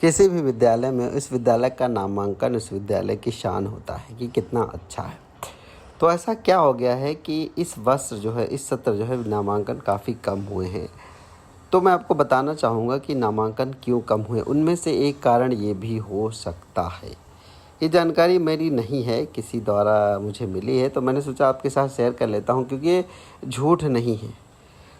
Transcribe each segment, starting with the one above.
किसी भी विद्यालय में उस विद्यालय का नामांकन उस विद्यालय की शान होता है कि कितना अच्छा है। तो ऐसा क्या हो गया है कि इस वर्ष जो है, इस सत्र जो है, नामांकन काफ़ी कम हुए हैं। तो मैं आपको बताना चाहूँगा कि नामांकन क्यों कम हुए। उनमें से एक कारण ये भी हो सकता है, ये जानकारी मेरी नहीं है, किसी द्वारा मुझे मिली है, तो मैंने सोचा आपके साथ शेयर कर लेता हूँ क्योंकि ये झूठ नहीं है।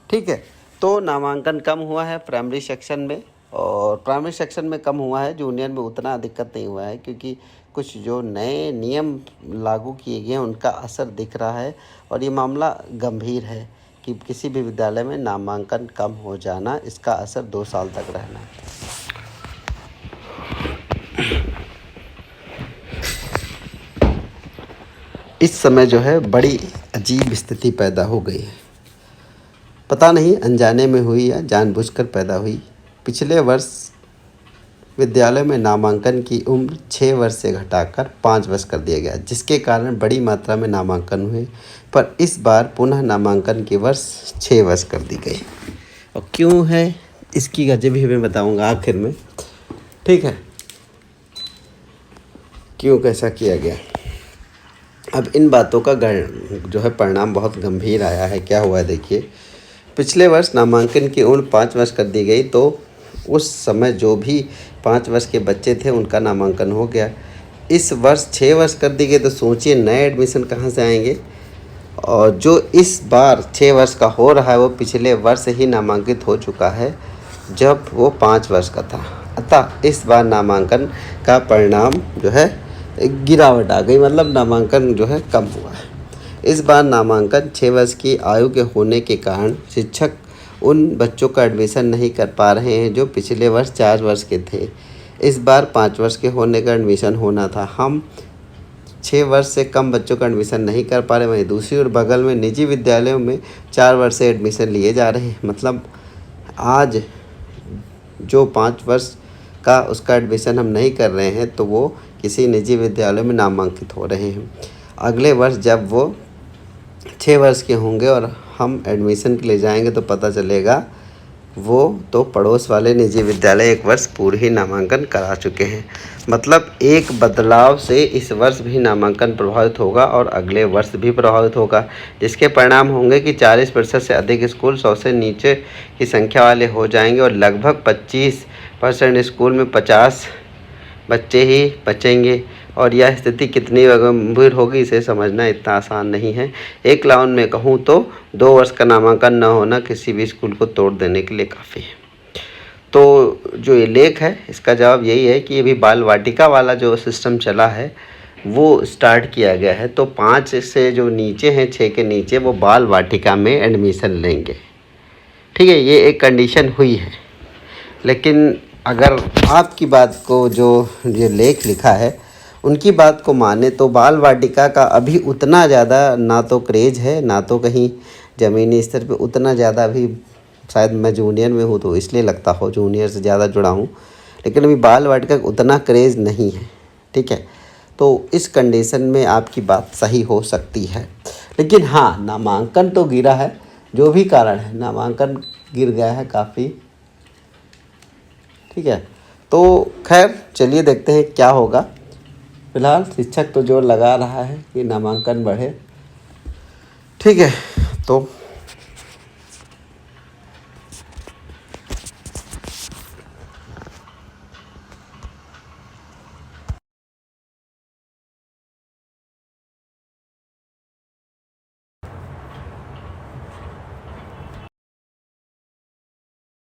ठीक है, तो नामांकन कम हुआ है प्राइमरी सेक्शन में, और प्राइमरी सेक्शन में कम हुआ है, जूनियर में उतना दिक्कत नहीं हुआ है क्योंकि कुछ जो नए नियम लागू किए गए हैं उनका असर दिख रहा है। और ये मामला गंभीर है कि किसी भी विद्यालय में नामांकन कम हो जाना, इसका असर 2 साल तक रहना है। इस समय जो है बड़ी अजीब स्थिति पैदा हो गई है, पता नहीं अनजाने में हुई या जानबूझकर पैदा हुई। पिछले वर्ष विद्यालय में नामांकन की उम्र 6 वर्ष से घटाकर 5 वर्ष कर दिया गया, जिसके कारण बड़ी मात्रा में नामांकन हुए। पर इस बार पुनः नामांकन की वर्ष 6 वर्ष कर दी गई। और क्यों है इसकी वजह भी मैं बताऊंगा आखिर में। ठीक है, क्यों कैसा किया गया। अब इन बातों का जो है परिणाम बहुत गंभीर आया है। क्या हुआ है देखिए, पिछले वर्ष नामांकन की उम्र 5 वर्ष कर दी गई, तो उस समय जो भी 5 वर्ष के बच्चे थे उनका नामांकन हो गया। इस वर्ष 6 वर्ष कर दी गई, तो सोचिए नए एडमिशन कहाँ से आएंगे। और जो इस बार 6 वर्ष का हो रहा है वो पिछले वर्ष ही नामांकित हो चुका है जब वो 5 वर्ष का था। अतः इस बार नामांकन का परिणाम जो है गिरावट आ गई, मतलब नामांकन जो है कम हुआ है। इस बार नामांकन 6 वर्ष की आयु के होने के कारण शिक्षक उन बच्चों का एडमिशन नहीं कर पा रहे हैं जो पिछले वर्ष 4 वर्ष के थे। इस बार 5 वर्ष के होने का एडमिशन होना था। हम 6 वर्ष से कम बच्चों का एडमिशन नहीं कर पा रहे। वहीं दूसरी ओर बगल में निजी विद्यालयों में 4 वर्ष से एडमिशन लिए जा रहे हैं। मतलब आज जो 5 वर्ष का उसका एडमिशन हम नहीं कर रहे हैं तो वो किसी निजी विद्यालय में नामांकित हो रहे हैं। अगले वर्ष जब वो 6 वर्ष के होंगे और हम एडमिशन के लिए जाएंगे तो पता चलेगा वो तो पड़ोस वाले निजी विद्यालय 1 वर्ष पूर्व ही नामांकन करा चुके हैं। मतलब एक बदलाव से इस वर्ष भी नामांकन प्रभावित होगा और अगले वर्ष भी प्रभावित होगा, जिसके परिणाम होंगे कि 40% से अधिक स्कूल 100 से नीचे की संख्या वाले हो जाएंगे और लगभग 25% स्कूल में 50 बच्चे ही बचेंगे। और यह स्थिति कितनी गंभीर होगी इसे समझना इतना आसान नहीं है। एक लाइन में कहूँ तो 2 वर्ष का नामांकन न होना किसी भी स्कूल को तोड़ देने के लिए काफ़ी है। तो जो ये लेख है इसका जवाब यही है कि अभी बाल वाटिका वाला जो सिस्टम चला है वो स्टार्ट किया गया है। तो 5 से जो नीचे हैं, 6 के नीचे, वो बाल वाटिका में एडमिशन लेंगे। ठीक है, ये एक कंडीशन हुई है। लेकिन अगर आपकी बात को, जो ये लेख लिखा है उनकी बात को माने, तो बाल वाटिका का अभी उतना ज़्यादा ना तो क्रेज़ है, ना तो कहीं ज़मीनी स्तर पे उतना ज़्यादा भी। शायद मैं जूनियर में हूँ तो इसलिए लगता हो, जूनियर से ज़्यादा जुड़ा हूँ, लेकिन अभी बाल वाटिका का उतना क्रेज़ नहीं है। ठीक है, तो इस कंडीशन में आपकी बात सही हो सकती है। लेकिन हाँ, नामांकन तो गिरा है, जो भी कारण है नामांकन गिर गया है काफ़ी। ठीक है, तो खैर चलिए देखते हैं क्या होगा। फिलहाल शिक्षक तो जोर लगा रहा है कि नामांकन बढ़े। ठीक है, तो